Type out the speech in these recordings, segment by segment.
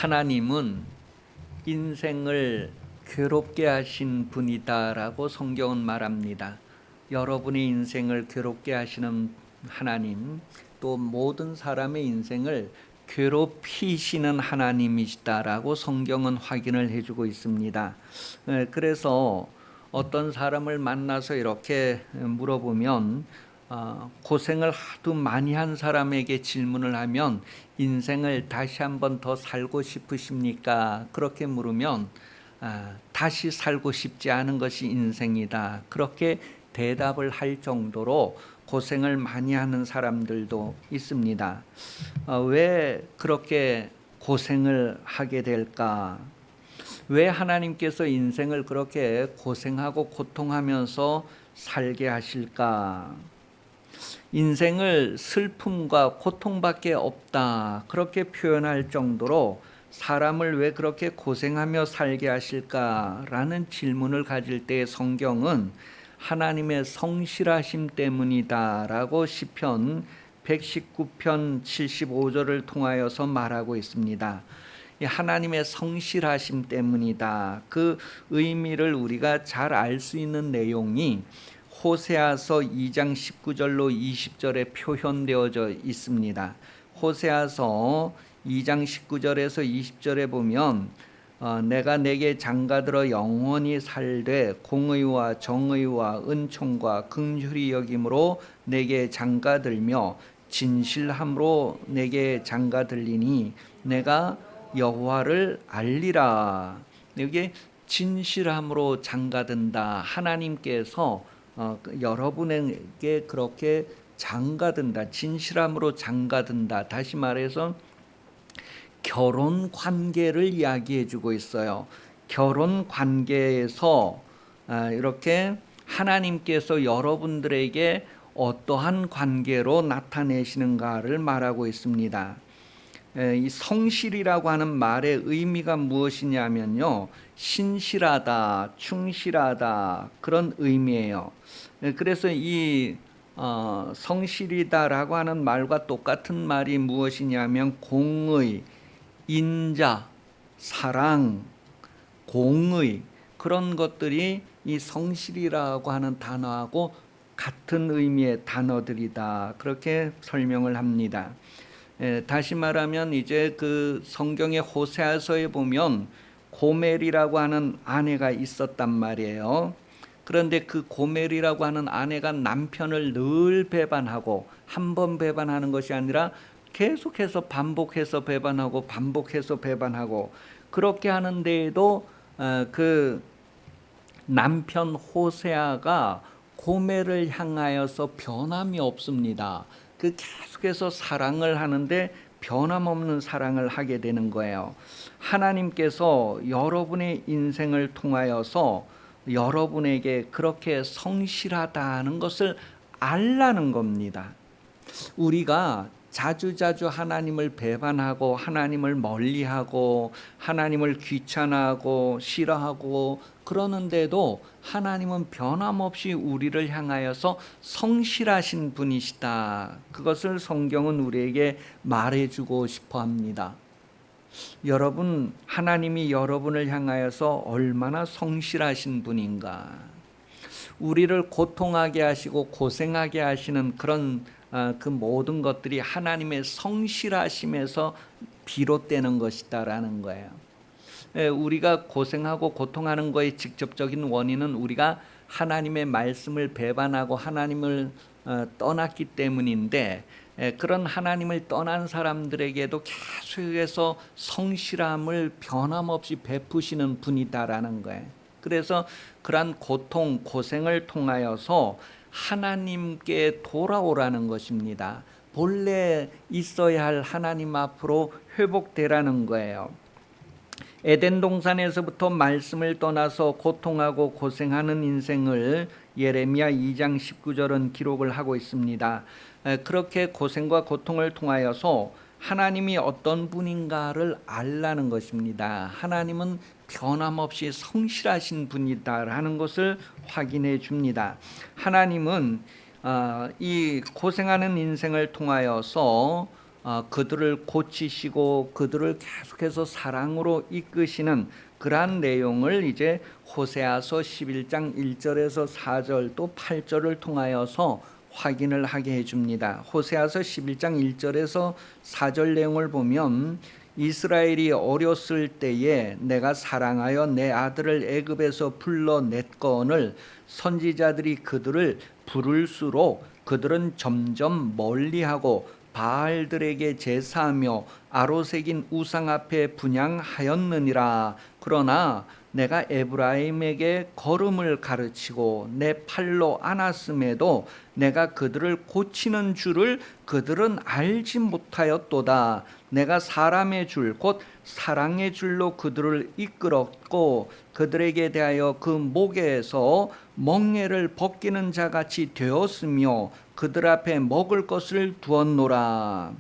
하나님은 인생을 괴롭게 하신 분이다라고 성경은 말합니다. 여러분의 인생을 괴롭게 하시는 하나님, 또 모든 사람의 인생을 괴롭히시는 하나님이시다라고 성경은 확인을 해주고 있습니다. 그래서 어떤 사람을 만나서 이렇게 물어보면 고생을 하도 많이 한 사람에게 질문을 하면 인생을 다시 한번 더 살고 싶으십니까? 그렇게 물으면 다시 살고 싶지 않은 것이 인생이다. 그렇게 대답을 할 정도로 고생을 많이 하는 사람들도 있습니다. 왜 그렇게 고생을 하게 될까? 왜 하나님께서 인생을 그렇게 고생하고 고통하면서 살게 하실까? 인생을 슬픔과 고통밖에 없다, 그렇게 표현할 정도로 사람을 왜 그렇게 고생하며 살게 하실까라는 질문을 가질 때 성경은 하나님의 성실하심 때문이다라고 시편 119편 75절을 통하여서 말하고 있습니다. 하나님의 성실하심 때문이다. 그 의미를 우리가 잘 알 수 있는 내용이 호세아서 2장 19절로 20절에 표현되어져 있습니다. 호세아서 2장 19절에서 20절에 보면 내가 내게 장가들어 영원히 살되 공의와 정의와 은총과 긍휼히 여김으로 내게 장가들며 진실함으로 내게 장가들리니 내가 여호와를 알리라. 여기 진실함으로 장가든다. 하나님께서 여러분에게 그렇게 장가든다, 진실함으로 장가든다. 다시 말해서 결혼 관계를 이야기해 주고 있어요. 결혼 관계에서 이렇게 하나님께서 여러분들에게 어떠한 관계로 나타내시는가를 말하고 있습니다. 이 성실이라고 하는 말의 의미가 무엇이냐면요, 신실하다, 충실하다, 그런 의미예요. 그래서 이 성실이다라고 하는 말과 똑같은 말이 무엇이냐면 공의, 인자, 사랑, 공의, 그런 것들이 이 성실이라고 하는 단어하고 같은 의미의 단어들이다, 그렇게 설명을 합니다. 다시 말하면 이제 그 성경의 호세아서에 보면 고멜이라고 하는 아내가 있었단 말이에요. 그런데 그 고멜이라고 하는 아내가 남편을 늘 배반하고, 한 번 배반하는 것이 아니라 계속해서 반복해서 배반하고 반복해서 배반하고, 그렇게 하는데에도 그 남편 호세아가 고멜을 향하여서 변함이 없습니다. 그 계속해서 사랑을 하는데 변함없는 사랑을 하게 되는 거예요. 하나님께서 여러분의 인생을 통하여서 여러분에게 그렇게 성실하다는 것을 알라는 겁니다. 우리가 자주자주 하나님을 배반하고 하나님을 멀리하고 하나님을 귀찮아하고 싫어하고 그러는데도 하나님은 변함없이 우리를 향하여서 성실하신 분이시다. 그것을 성경은 우리에게 말해주고 싶어 합니다. 여러분, 하나님이 여러분을 향하여서 얼마나 성실하신 분인가. 우리를 고통하게 하시고 고생하게 하시는 그런 그 모든 것들이 하나님의 성실하심에서 비롯되는 것이다라는 거예요. 우리가 고생하고 고통하는 것의 직접적인 원인은 우리가 하나님의 말씀을 배반하고 하나님을 떠났기 때문인데, 그런 하나님을 떠난 사람들에게도 계속해서 성실함을 변함없이 베푸시는 분이다라는 거예요. 그래서 그러한 고통, 고생을 통하여서 하나님께 돌아오라는 것입니다. 본래 있어야 할 하나님 앞으로 회복되라는 거예요. 에덴 동산에서부터 말씀을 떠나서 고통하고 고생하는 인생을 예레미야 2장 19절은 기록을 하고 있습니다. 그렇게 고생과 고통을 통하여서 하나님이 어떤 분인가를 알라는 것입니다. 하나님은 변함없이 성실하신 분이다라는 것을 확인해 줍니다. 하나님은 이 고생하는 인생을 통하여서 그들을 고치시고 그들을 계속해서 사랑으로 이끄시는 그러한 내용을 이제 호세아서 11장 1절에서 4절 또 8절을 통하여서 확인을 하게 해줍니다. 호세아서 11장 1절에서 4절 내용을 보면 이스라엘이 어렸을 때에 내가 사랑하여 내 아들을 애굽에서 불러냈거늘 선지자들이 그들을 부를수록 그들은 점점 멀리하고 바알들에게 제사하며 아로새긴 우상 앞에 분향하였느니라. 그러나 내가 에브라임에게 걸음을 가르치고 내 팔로 안았음에도 내가 그들을 고치는 줄을 그들은 알지 못하였도다. 내가 사람의 줄 곧 사랑의 줄로 그들을 이끌었고 그들에게 대하여 그 목에서 멍에를 벗기는 자같이 되었으며 그들 앞에 먹을 것을 두었노라.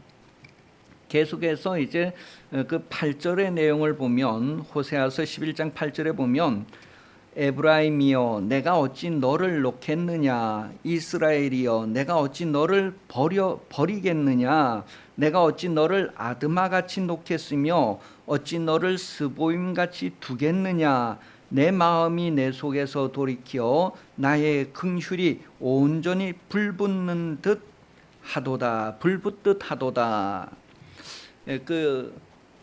계속해서 이제 그 8절의 내용을 보면 호세아서 11장 8절에 보면 에브라임이여 내가 어찌 너를 놓겠느냐, 이스라엘이여 내가 어찌 너를 버리겠느냐, 내가 어찌 너를 아드마같이 놓겠으며 어찌 너를 스보임같이 두겠느냐. 내 마음이 내 속에서 돌이켜 나의 긍휼이 온전히 불붙는 듯 하도다. 불붙듯 하도다. 그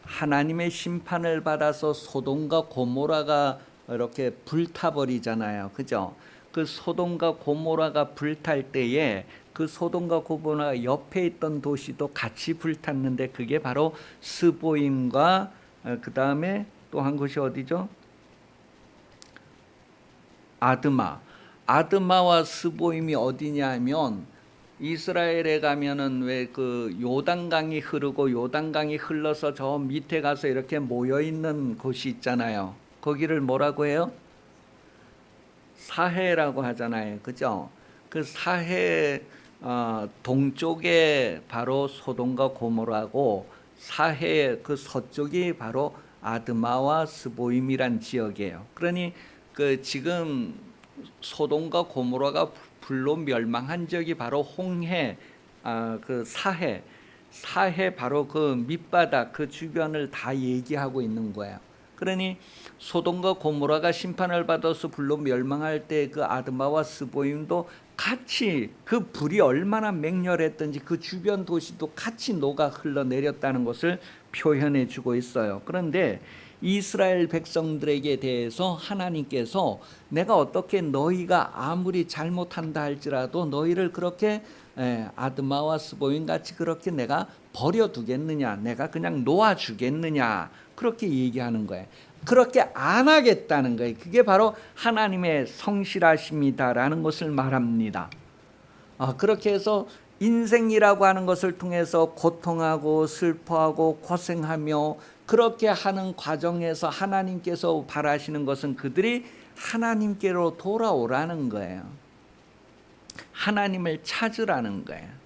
하나님의 심판을 받아서 소돔과 고모라가 이렇게 불타버리잖아요. 그죠? 그 소돔과 고모라가 불탈 때에 그 소돔과 고모라 옆에 있던 도시도 같이 불탔는데 그게 바로 스보임과 그 다음에 또 한 곳이 어디죠? 아드마와 스보임이 어디냐면 이스라엘에 가면은 왜 그 요단강이 흐르고 요단강이 흘러서 저 밑에 가서 이렇게 모여 있는 곳이 있잖아요. 거기를 뭐라고 해요? 사해라고 하잖아요. 그죠? 그 사해 동쪽에 바로 소돔과 고모라고 사해 그 서쪽이 바로 아드마와 스보임이란 지역이에요. 그러니 그 지금 소돔과 고모라가 불로 멸망한 지역이 바로 홍해, 그 사해 바로 그 밑바닥 그 주변을 다 얘기하고 있는 거예요. 그러니 소돔과 고모라가 심판을 받아서 불로 멸망할 때 그 아드마와 스보임도 같이 그 불이 얼마나 맹렬했던지 그 주변 도시도 같이 녹아 흘러내렸다는 것을 표현해 주고 있어요. 그런데 이스라엘 백성들에게 대해서 하나님께서 내가 어떻게 너희가 아무리 잘못한다 할지라도 너희를 그렇게 아드마와 스보임 같이 그렇게 내가 버려두겠느냐, 내가 그냥 놓아주겠느냐, 그렇게 얘기하는 거예요. 그렇게 안 하겠다는 거예요. 그게 바로 하나님의 성실하심이다라는 것을 말합니다. 그렇게 해서 인생이라고 하는 것을 통해서 고통하고 슬퍼하고 고생하며 그렇게 하는 과정에서 하나님께서 바라시는 것은 그들이 하나님께로 돌아오라는 거예요. 하나님을 찾으라는 거예요.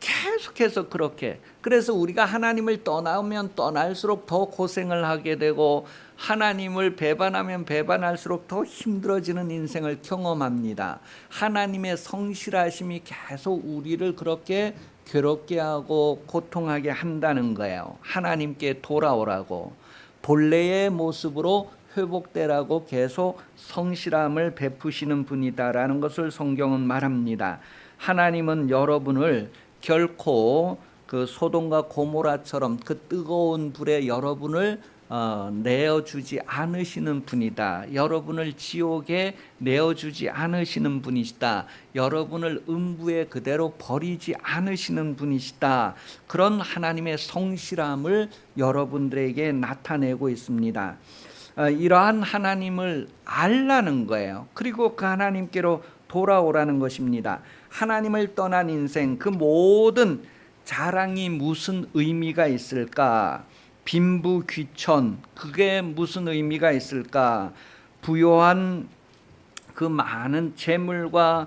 계속해서 그렇게. 그래서 우리가 하나님을 떠나면 떠날수록 더 고생을 하게 되고 하나님을 배반하면 배반할수록 더 힘들어지는 인생을 경험합니다. 하나님의 성실하심이 계속 우리를 그렇게 괴롭게 하고 고통하게 한다는 거예요. 하나님께 돌아오라고, 본래의 모습으로 회복되라고 계속 성실함을 베푸시는 분이다라는 것을 성경은 말합니다. 하나님은 여러분을 결코 그 소돔과 고모라처럼 그 뜨거운 불에 여러분을 내어주지 않으시는 분이다. 여러분을 지옥에 내어주지 않으시는 분이시다. 여러분을 음부에 그대로 버리지 않으시는 분이시다. 그런 하나님의 성실함을 여러분들에게 나타내고 있습니다. 이러한 하나님을 알라는 거예요. 그리고 그 하나님께로 돌아오라는 것입니다. 하나님을 떠난 인생, 그 모든 자랑이 무슨 의미가 있을까? 빈부귀천, 그게 무슨 의미가 있을까? 부요한 그 많은 재물과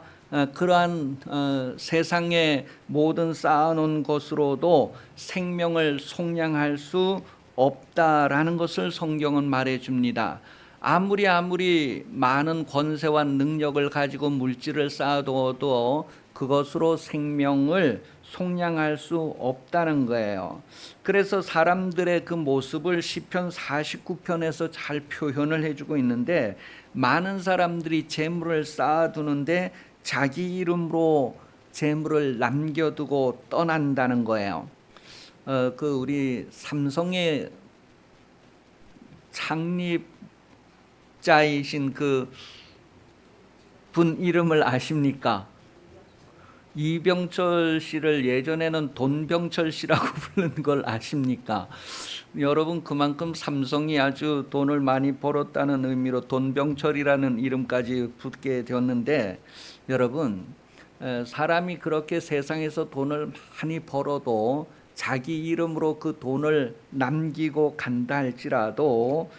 그러한 세상의 모든 쌓아놓은 것으로도 생명을 속량할 수 없다라는 것을 성경은 말해줍니다. 아무리 많은 권세와 능력을 가지고 물질을 쌓아둬도 그것으로 생명을 속량할 수 없다는 거예요. 그래서 사람들의 그 모습을 시편 49편에서 잘 표현을 해주고 있는데, 많은 사람들이 재물을 쌓아두는데 자기 이름으로 재물을 남겨두고 떠난다는 거예요. 그 우리 삼성의 창립자이신 그 분 이름을 아십니까? 이병철 씨를 예전에는 돈병철 씨라고 부르는 걸 아십니까? 여러분, 그만큼 삼성이 아주 돈을 많이 벌었다는 의미로 돈병철이라는 이름까지 붙게 되었는데, 여러분, 사람이 그렇게 세상에서 돈을 많이 벌어도 자기 이름으로 그 돈을 남기고 간다 할지라도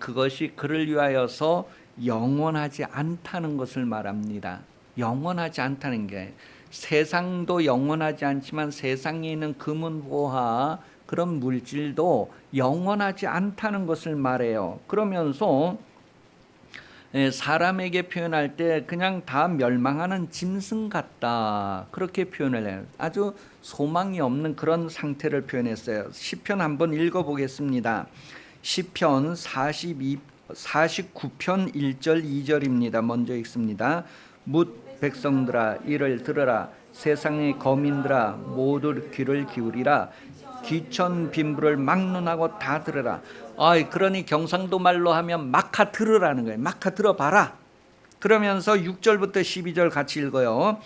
그것이 그를 위하여서 영원하지 않다는 것을 말합니다. 영원하지 않다는 게, 세상도 영원하지 않지만 세상에 있는 금은보화 그런 물질도 영원하지 않다는 것을 말해요. 그러면서 사람에게 표현할 때 그냥 다 멸망하는 짐승 같다, 그렇게 표현을 해요. 아주 소망이 없는 그런 상태를 표현했어요. 시편 한번 읽어보겠습니다. 시편 49편 1절 2절입니다. 먼저 읽습니다. 뭇 백성들아 이를 들으라, 세상의 거민들아 모두 귀를 기울이라, 귀천 빈부를 막론하고 다 들으라. 그러니 경상도 말로 하면 막하 들으라는 거예요. 막하 들어봐라. 그러면서 6절부터 12절 같이 읽어요.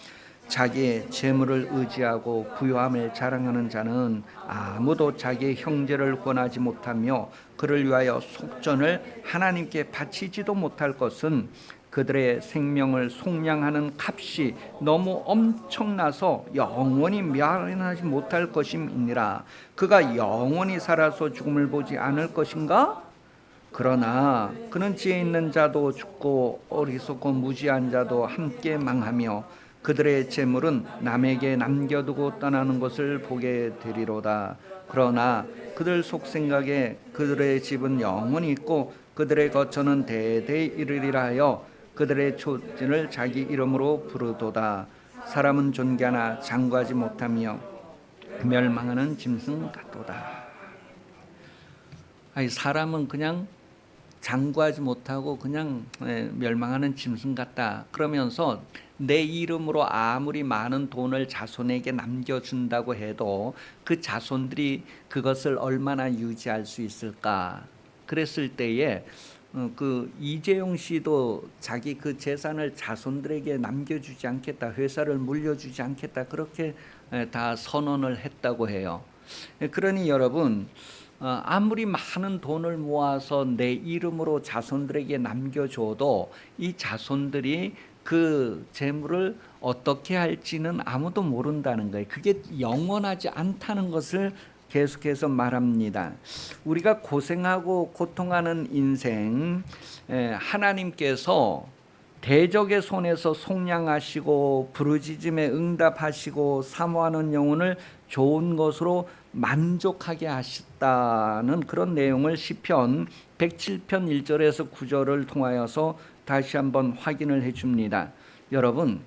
자기의 재물을 의지하고 부요함을 자랑하는 자는 아무도 자기의 형제를 권하지 못하며 그를 위하여 속전을 하나님께 바치지도 못할 것은 그들의 생명을 속량하는 값이 너무 엄청나서 영원히 멸하지 못할 것임이니라. 그가 영원히 살아서 죽음을 보지 않을 것인가? 그러나 그는 지혜 있는 자도 죽고 어리석고 무지한 자도 함께 망하며 그들의 재물은 남에게 남겨두고 떠나는 것을 보게 되리로다. 그러나 그들 속생각에 그들의 집은 영원히 있고 그들의 거처는 대대에 이르리라 하여 그들의 초진을 자기 이름으로 부르도다. 사람은 존귀하나 장구하지 못하며 멸망하는 짐승 같도다. 사람은 그냥 장구하지 못하고 그냥 멸망하는 짐승 같다. 그러면서 내 이름으로 아무리 많은 돈을 자손에게 남겨준다고 해도 그 자손들이 그것을 얼마나 유지할 수 있을까? 그랬을 때에 그 이재용 씨도 자기 그 재산을 자손들에게 남겨주지 않겠다, 회사를 물려주지 않겠다, 그렇게 다 선언을 했다고 해요. 그러니 여러분, 아무리 많은 돈을 모아서 내 이름으로 자손들에게 남겨줘도 이 자손들이 그 재물을 어떻게 할지는 아무도 모른다는 거예요. 그게 영원하지 않다는 것을 계속해서 말합니다. 우리가 고생하고 고통하는 인생, 하나님께서 대적의 손에서 속량하시고 부르짖음에 응답하시고 사모하는 영혼을 좋은 것으로 만족하게 하셨다는 그런 내용을 시편 107편 1절에서 9절을 통하여서 다시 한번 확인을 해줍니다. 여러분,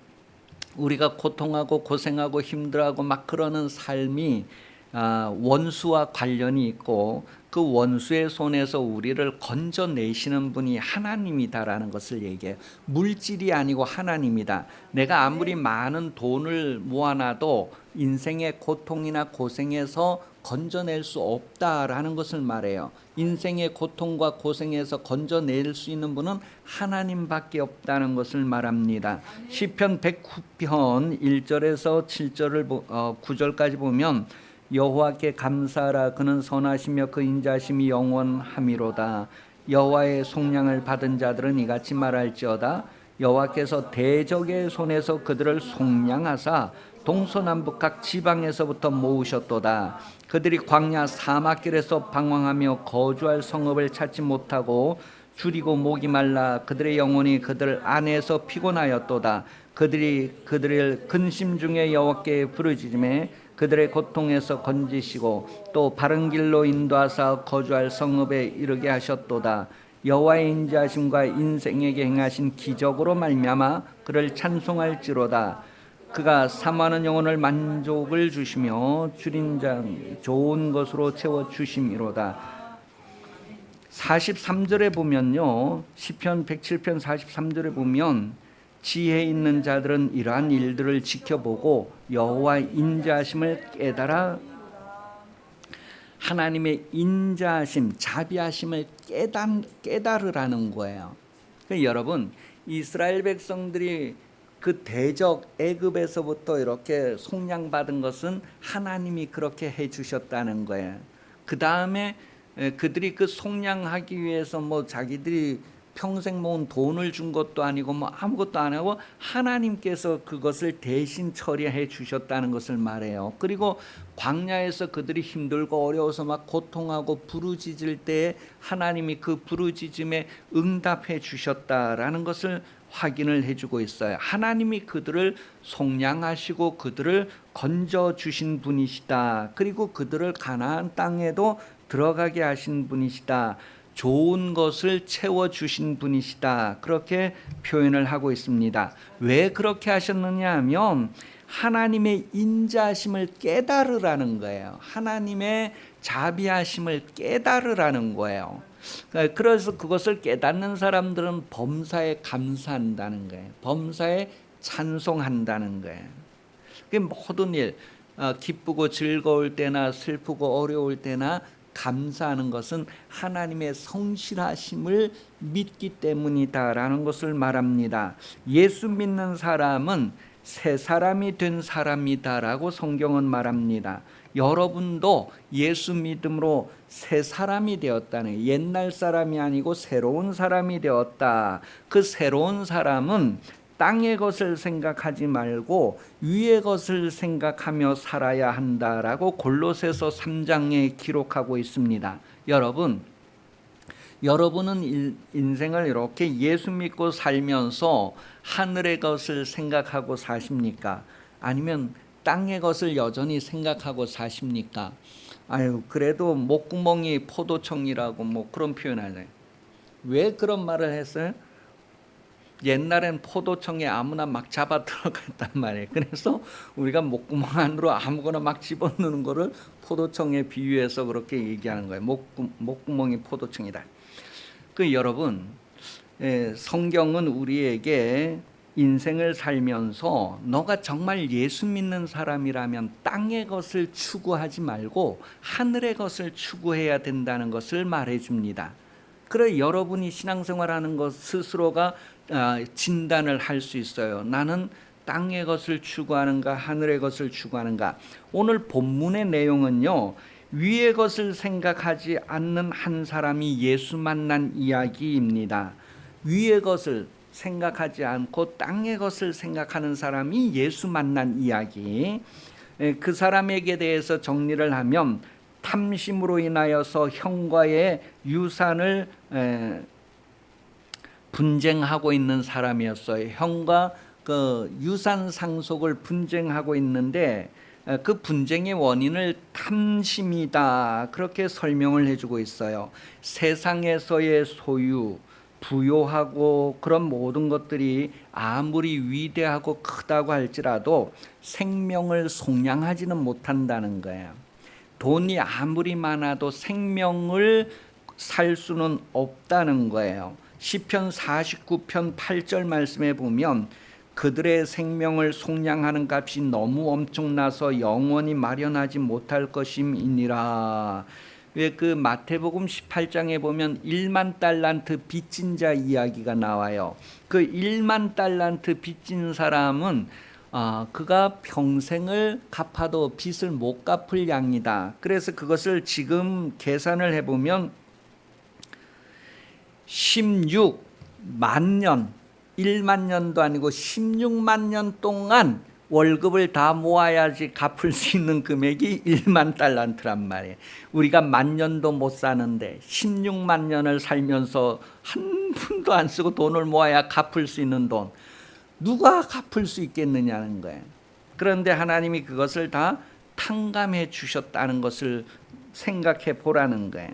우리가 고통하고 고생하고 힘들어하고 막 그러는 삶이 원수와 관련이 있고 그 원수의 손에서 우리를 건져내시는 분이 하나님이다라는 것을 얘기해요. 물질이 아니고 하나님이다. 내가 아무리 많은 돈을 모아놔도 인생의 고통이나 고생에서 건져낼 수 없다라는 것을 말해요. 인생의 고통과 고생에서 건져낼 수 있는 분은 하나님밖에 없다는 것을 말합니다. 시편 109편 1절에서 7절을 9절까지 보면 여호와께 감사하라. 그는 선하시며 그 인자심이 영원함이로다. 여호와의 속량을 받은 자들은 이같이 말할지어다. 여호와께서 대적의 손에서 그들을 속량하사 동서남북 각 지방에서부터 모으셨도다. 그들이 광야 사막길에서 방황하며 거주할 성읍을 찾지 못하고 줄이고 목이 말라 그들의 영혼이 그들 안에서 피곤하였도다. 그들이 그들을 근심 중에 여호와께 부르짖음에 그들의 고통에서 건지시고 또 바른 길로 인도하사 거주할 성읍에 이르게 하셨도다. 여호와의 인자하심과 인생에게 행하신 기적으로 말미암아 그를 찬송할지로다. 그가 사모하는 영혼을 만족을 주시며 줄인 자 좋은 것으로 채워 주심이로다. 43절에 보면요, 시편 107편 43절에 보면 지혜 있는 자들은 이러한 일들을 지켜보고 여호와의 인자하심을 깨달아. 하나님의 인자하심, 자비하심을 깨달으라는 거예요. 그러니까 여러분, 이스라엘 백성들이 그 대적 애굽에서부터 이렇게 속량받은 것은 하나님이 그렇게 해주셨다는 거예요. 그 다음에 그들이 그 속량하기 위해서 뭐 자기들이 평생 모은 돈을 준 것도 아니고 뭐 아무것도 안 하고 하나님께서 그것을 대신 처리해 주셨다는 것을 말해요. 그리고 광야에서 그들이 힘들고 어려워서 막 고통하고 부르짖을 때에 하나님이 그 부르짖음에 응답해 주셨다라는 것을 확인을 해주고 있어요. 하나님이 그들을 속량하시고 그들을 건져 주신 분이시다. 그리고 그들을 가나안 땅에도 들어가게 하신 분이시다. 좋은 것을 채워주신 분이시다. 그렇게 표현을 하고 있습니다. 왜 그렇게 하셨느냐 하면 하나님의 인자하심을 깨달으라는 거예요. 하나님의 자비하심을 깨달으라는 거예요. 그래서 그것을 깨닫는 사람들은 범사에 감사한다는 거예요. 범사에 찬송한다는 거예요. 모든 일, 기쁘고 즐거울 때나 슬프고 어려울 때나 감사하는 것은 하나님의 성실하심을 믿기 때문이다라는 것을 말합니다. 예수 믿는 사람은 새 사람이 된 사람이다라고 성경은 말합니다. 여러분도 예수 믿음으로 새 사람이 되었다는, 옛날 사람이 아니고 새로운 사람이 되었다. 그 새로운 사람은 땅의 것을 생각하지 말고 위의 것을 생각하며 살아야 한다라고 골로새서 3장에 기록하고 있습니다. 여러분은 인생을 이렇게 예수 믿고 살면서 하늘의 것을 생각하고 사십니까? 아니면 땅의 것을 여전히 생각하고 사십니까? 아유, 그래도 목구멍이 포도청이라고 뭐 그런 표현 하잖아요. 왜 그런 말을 했어요? 옛날엔 포도청에 아무나 막 잡아 들어갔단 말이에요. 그래서 우리가 목구멍 안으로 아무거나 막 집어넣는 거를 포도청에 비유해서 그렇게 얘기하는 거예요. 목구멍이 포도청이다. 여러분, 성경은 우리에게 인생을 살면서 너가 정말 예수 믿는 사람이라면 땅의 것을 추구하지 말고 하늘의 것을 추구해야 된다는 것을 말해줍니다. 그래, 여러분이 신앙생활하는 것 스스로가 진단을 할 수 있어요. 나는 땅의 것을 추구하는가 하늘의 것을 추구하는가. 오늘 본문의 내용은요, 위의 것을 생각하지 않는 한 사람이 예수 만난 이야기입니다. 위의 것을 생각하지 않고 땅의 것을 생각하는 사람이 예수 만난 이야기. 그 사람에게 대해서 정리를 하면 탐심으로 인하여서 형과의 유산을 분쟁하고 있는 사람이었어요. 형과 그 유산 상속을 분쟁하고 있는데 그 분쟁의 원인을 탐심이다, 그렇게 설명을 해주고 있어요. 세상에서의 소유, 부요하고 그런 모든 것들이 아무리 위대하고 크다고 할지라도 생명을 속량하지는 못한다는 거예요. 돈이 아무리 많아도 생명을 살 수는 없다는 거예요. 시편 49편 8절 말씀에 보면 그들의 생명을 속량하는 값이 너무 엄청나서 영원히 마련하지 못할 것임이니라. 왜 그 마태복음 18장에 보면 1만 달란트 빚진 자 이야기가 나와요. 그 1만 달란트 빚진 사람은 그가 평생을 갚아도 빚을 못 갚을 양이다. 그래서 그것을 지금 계산을 해보면 16만 년, 1만 년도 아니고 16만 년 동안 월급을 다 모아야지 갚을 수 있는 금액이 1만 달란트란 말이에요. 우리가 만 년도 못 사는데 16만 년을 살면서 한 푼도 안 쓰고 돈을 모아야 갚을 수 있는 돈, 누가 갚을 수 있겠느냐는 거예요. 그런데 하나님이 그것을 다 탕감해 주셨다는 것을 생각해 보라는 거예요.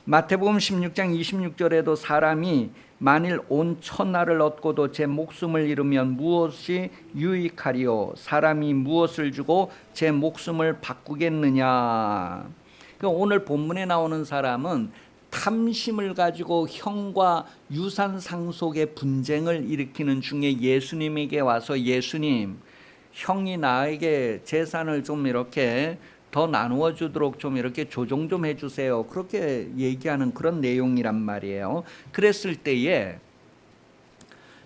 마태복음 16장 26절에도 사람이 만일 온 천하를 얻고도 제 목숨을 잃으면 무엇이 유익하리요? 사람이 무엇을 주고 제 목숨을 바꾸겠느냐? 오늘 본문에 나오는 사람은 탐심을 가지고 형과 유산 상속의 분쟁을 일으키는 중에 예수님에게 와서 예수님, 형이 나에게 재산을 좀 이렇게 더 나누어 주도록 좀 이렇게 조정 좀 해주세요. 그렇게 얘기하는 그런 내용이란 말이에요. 그랬을 때에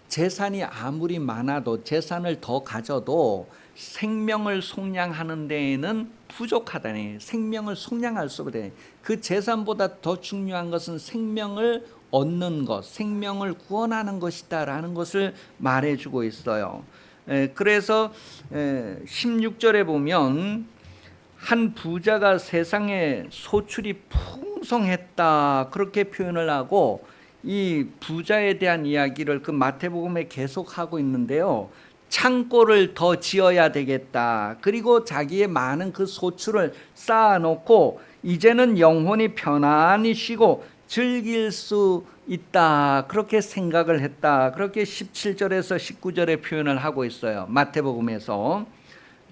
재산이 아무리 많아도 재산을 더 가져도 생명을 속량하는 데에는 부족하다니. 생명을 속량할 수 없다니. 그 재산보다 더 중요한 것은 생명을 얻는 것, 생명을 구원하는 것이다라는 것을 말해주고 있어요. 그래서 16절에 보면 한 부자가 세상에 소출이 풍성했다 그렇게 표현을 하고 이 부자에 대한 이야기를 그 마태복음에 계속하고 있는데요. 창고를 더 지어야 되겠다. 그리고 자기의 많은 그 소출을 쌓아놓고 이제는 영혼이 편안히 쉬고 즐길 수 있다. 그렇게 생각을 했다. 그렇게 17절에서 19절에 표현을 하고 있어요. 마태복음에서.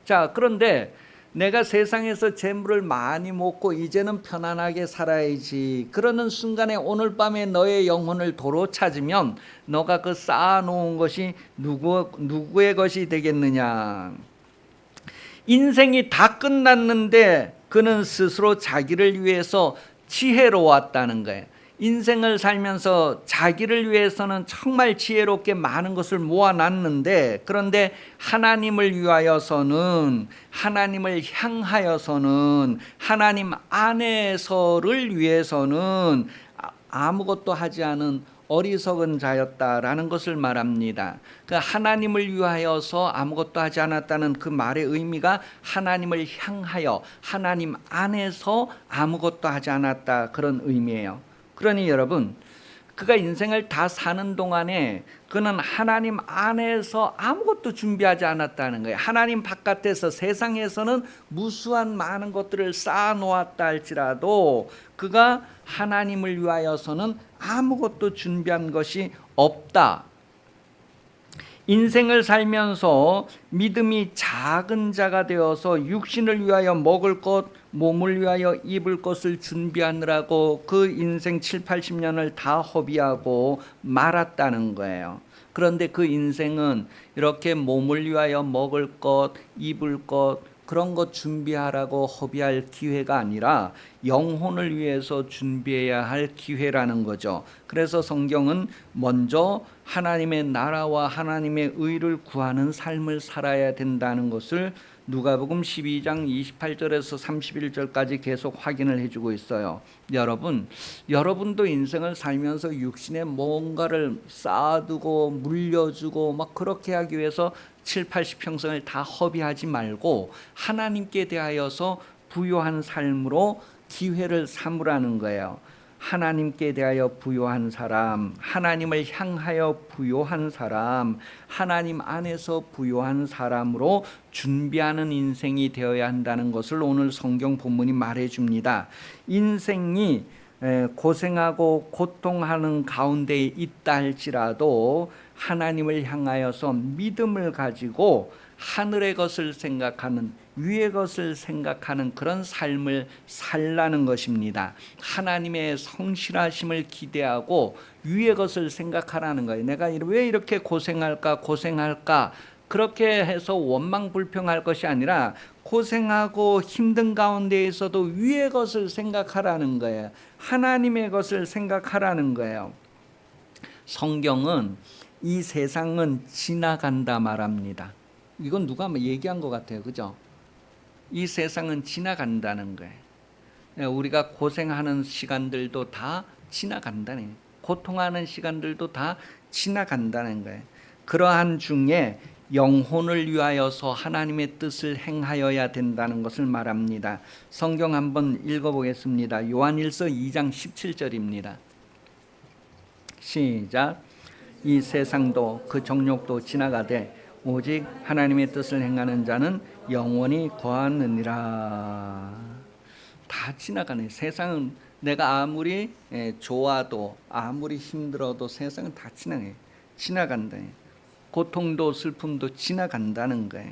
자, 그런데 내가 세상에서 재물을 많이 모으고 이제는 편안하게 살아야지. 그러는 순간에 오늘 밤에 너의 영혼을 도로 찾으면 너가 그 쌓아놓은 것이 누구의 것이 되겠느냐. 인생이 다 끝났는데 그는 스스로 자기를 위해서 지혜로웠다는 거예요. 인생을 살면서 자기를 위해서는 정말 지혜롭게 많은 것을 모아놨는데 그런데 하나님을 위하여서는, 하나님을 향하여서는, 하나님 안에서를 위해서는 아무것도 하지 않은 어리석은 자였다라는 것을 말합니다. 그 하나님을 위하여서 아무것도 하지 않았다는 그 말의 의미가 하나님을 향하여 하나님 안에서 아무것도 하지 않았다 그런 의미예요. 그러니 여러분, 그가 인생을 다 사는 동안에 그는 하나님 안에서 아무것도 준비하지 않았다는 거예요. 하나님 바깥에서 세상에서는 무수한 많은 것들을 쌓아놓았다 할지라도 그가 하나님을 위하여서는 아무것도 준비한 것이 없다. 인생을 살면서 믿음이 작은 자가 되어서 육신을 위하여 먹을 것, 몸을 위하여 입을 것을 준비하느라고 그 인생 7, 80년을 다 허비하고 말았다는 거예요. 그런데 그 인생은 이렇게 몸을 위하여 먹을 것, 입을 것, 그런 것 준비하라고 허비할 기회가 아니라 영혼을 위해서 준비해야 할 기회라는 거죠. 그래서 성경은 먼저 하나님의 나라와 하나님의 의를 구하는 삶을 살아야 된다는 것을 누가복음 12장 28절에서 31절까지 계속 확인을 해주고 있어요. 여러분도 인생을 살면서 육신에 뭔가를 쌓아두고 물려주고 막 그렇게 하기 위해서 7, 80평생을 다 허비하지 말고 하나님께 대하여서 부요한 삶으로 기회를 삼으라는 거예요. 하나님께 대하여 부요한 사람, 하나님을 향하여 부요한 사람, 하나님 안에서 부요한 사람으로 준비하는 인생이 되어야 한다는 것을 오늘 성경 본문이 말해줍니다. 인생이 고생하고 고통하는 가운데 있다 할지라도 하나님을 향하여서 믿음을 가지고 하늘의 것을 생각하는, 위의 것을 생각하는 그런 삶을 살라는 것입니다. 하나님의 성실하심을 기대하고 위의 것을 생각하라는 거예요. 내가 왜 이렇게 고생할까 그렇게 해서 원망불평할 것이 아니라 고생하고 힘든 가운데에서도 위의 것을 생각하라는 거예요. 하나님의 것을 생각하라는 거예요. 성경은 이 세상은 지나간다 말합니다. 이건 누가 얘기한 것 같아요. 그죠? 이 세상은 지나간다는 거예요. 우리가 고생하는 시간들도 다 지나간다는 거예요. 고통하는 시간들도 다 지나간다는 거예요. 그러한 중에 영혼을 위하여서 하나님의 뜻을 행하여야 된다는 것을 말합니다. 성경 한번 읽어보겠습니다. 요한일서 2장 17절입니다. 시작. 이 세상도 그 정욕도 지나가되 오직 하나님의 뜻을 행하는 자는 영원히 거하느니라. 다 지나가네. 세상은 내가 아무리 좋아도 아무리 힘들어도 세상은 다 지나간다. 고통도 슬픔도 지나간다는 거예요.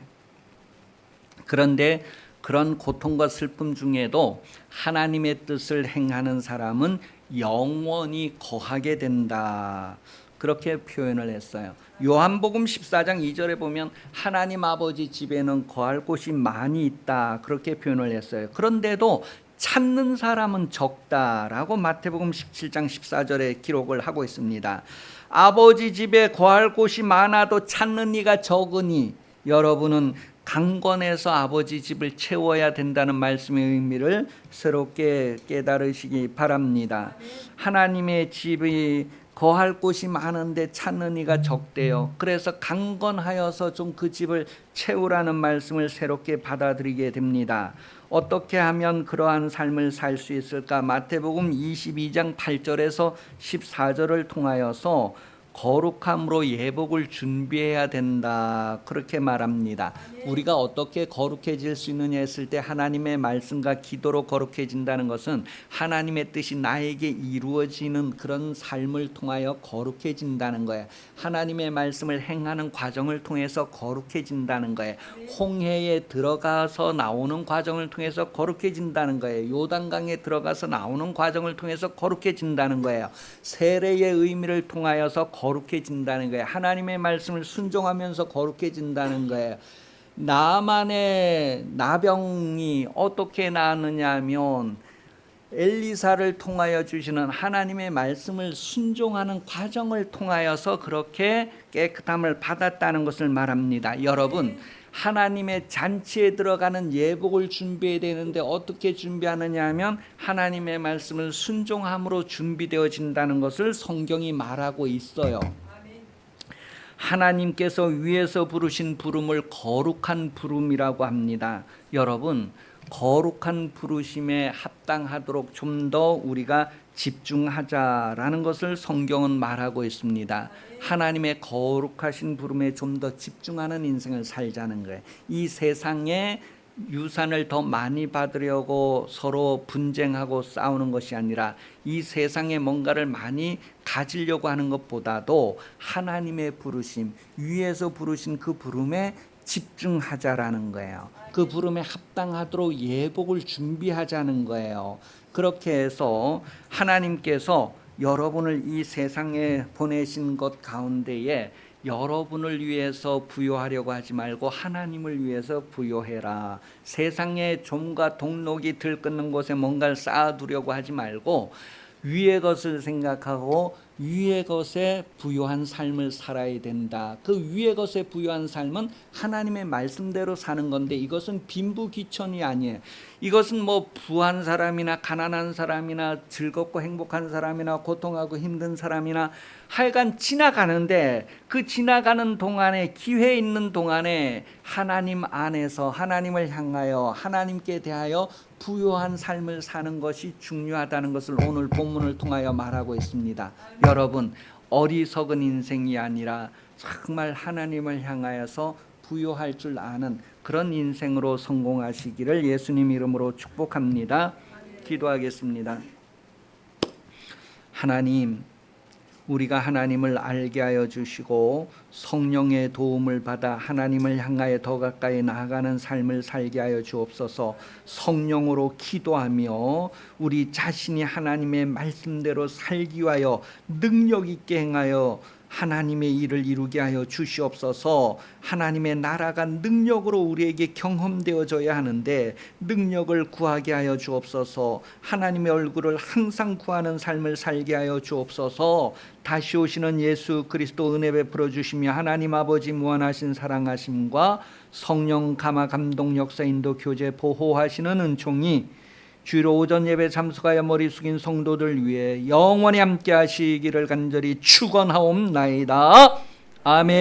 그런데 그런 고통과 슬픔 중에도 하나님의 뜻을 행하는 사람은 영원히 거하게 된다. 그렇게 표현을 했어요. 요한복음 14장 2절에 보면 하나님 아버지 집에는 거할 곳이 많이 있다. 그렇게 표현을 했어요. 그런데도 찾는 사람은 적다라고 마태복음 17장 14절에 기록을 하고 있습니다. 아버지 집에 거할 곳이 많아도 찾는 이가 적으니 여러분은 강권해서 아버지 집을 채워야 된다는 말씀의 의미를 새롭게 깨달으시기 바랍니다. 하나님의 집이 거할 곳이 많은데 찾는 이가 적대요. 그래서 강건하여서 좀 그 집을 채우라는 말씀을 새롭게 받아들이게 됩니다. 어떻게 하면 그러한 삶을 살 수 있을까? 마태복음 22장 8절에서 14절을 통하여서 거룩함으로 예복을 준비해야 된다. 그렇게 말합니다. 우리가 어떻게 거룩해질 수 있느냐 했을 때 하나님의 말씀과 기도로 거룩해진다는 것은 하나님의 뜻이 나에게 이루어지는 그런 삶을 통하여 거룩해진다는 거예요. 하나님의 말씀을 행하는 과정을 통해서 거룩해진다는 거예요. 홍해에 들어가서 나오는 과정을 통해서 거룩해진다는 거예요. 요단강에 들어가서 나오는 과정을 통해서 거룩해진다는 거예요. 세례의 의미를 통하여서 거룩해진다는 거예요. 하나님의 말씀을 순종하면서 거룩해진다는 거예요. 나만의 나병이 어떻게 나았느냐 하면 엘리사를 통하여 주시는 하나님의 말씀을 순종하는 과정을 통하여서 그렇게 깨끗함을 받았다는 것을 말합니다. 여러분, 하나님의 잔치에 들어가는 예복을 준비해야 되는데 어떻게 준비하느냐 하면 하나님의 말씀을 순종함으로 준비되어진다는 것을 성경이 말하고 있어요. 하나님께서 위에서 부르신 부름을 거룩한 부름이라고 합니다. 여러분, 거룩한 부르심에 합당하도록 좀 더 우리가 집중하자라는 것을 성경은 말하고 있습니다. 하나님의 거룩하신 부름에 좀 더 집중하는 인생을 살자는 거예요. 이 세상에 유산을 더 많이 받으려고 서로 분쟁하고 싸우는 것이 아니라 이 세상에 뭔가를 많이 가지려고 하는 것보다도 하나님의 부르심, 위에서 부르신 그 부름에 집중하자라는 거예요. 그 부름에 합당하도록 예복을 준비하자는 거예요. 그렇게 해서 하나님께서 여러분을 이 세상에 보내신 것 가운데에 여러분을 위해서 부요하려고 하지 말고 하나님을 위해서 부요해라. 세상의 좀과 동록이 들끓는 곳에 뭔가를 쌓아두려고 하지 말고 위의 것을 생각하고 위의 것에 부요한 삶을 살아야 된다. 그 위의 것에 부요한 삶은 하나님의 말씀대로 사는 건데 이것은 빈부귀천이 아니에요. 이것은 뭐 부한 사람이나 가난한 사람이나 즐겁고 행복한 사람이나 고통하고 힘든 사람이나 하여간 지나가는데 그 지나가는 동안에 기회 있는 동안에 하나님 안에서 하나님을 향하여 하나님께 대하여 부요한 삶을 사는 것이 중요하다는 것을 오늘 본문을 통하여 말하고 있습니다. 여러분, 어리석은 인생이 아니라 정말 하나님을 향하여서 부요할 줄 아는 그런 인생으로 성공하시기를 예수님 이름으로 축복합니다. 기도하겠습니다. 하나님, 우리가 하나님을 알게 하여 주시고 성령의 도움을 받아 하나님을 향하여 더 가까이 나아가는 삶을 살게 하여 주옵소서. 성령으로 기도하며 우리 자신이 하나님의 말씀대로 살기 위하여 능력 있게 행하여 하나님의 일을 이루게 하여 주시옵소서. 하나님의 나라가 능력으로 우리에게 경험되어져야 하는데 능력을 구하게 하여 주옵소서. 하나님의 얼굴을 항상 구하는 삶을 살게 하여 주옵소서. 다시 오시는 예수 그리스도 은혜 베풀어 주시며 하나님 아버지 무한하신 사랑하심과 성령 감화 감동 역사 인도 교제 보호하시는 은총이 주로 오전 예배 참석하여 머리 숙인 성도들 위해 영원히 함께 하시기를 간절히 축원하옵나이다. 아멘.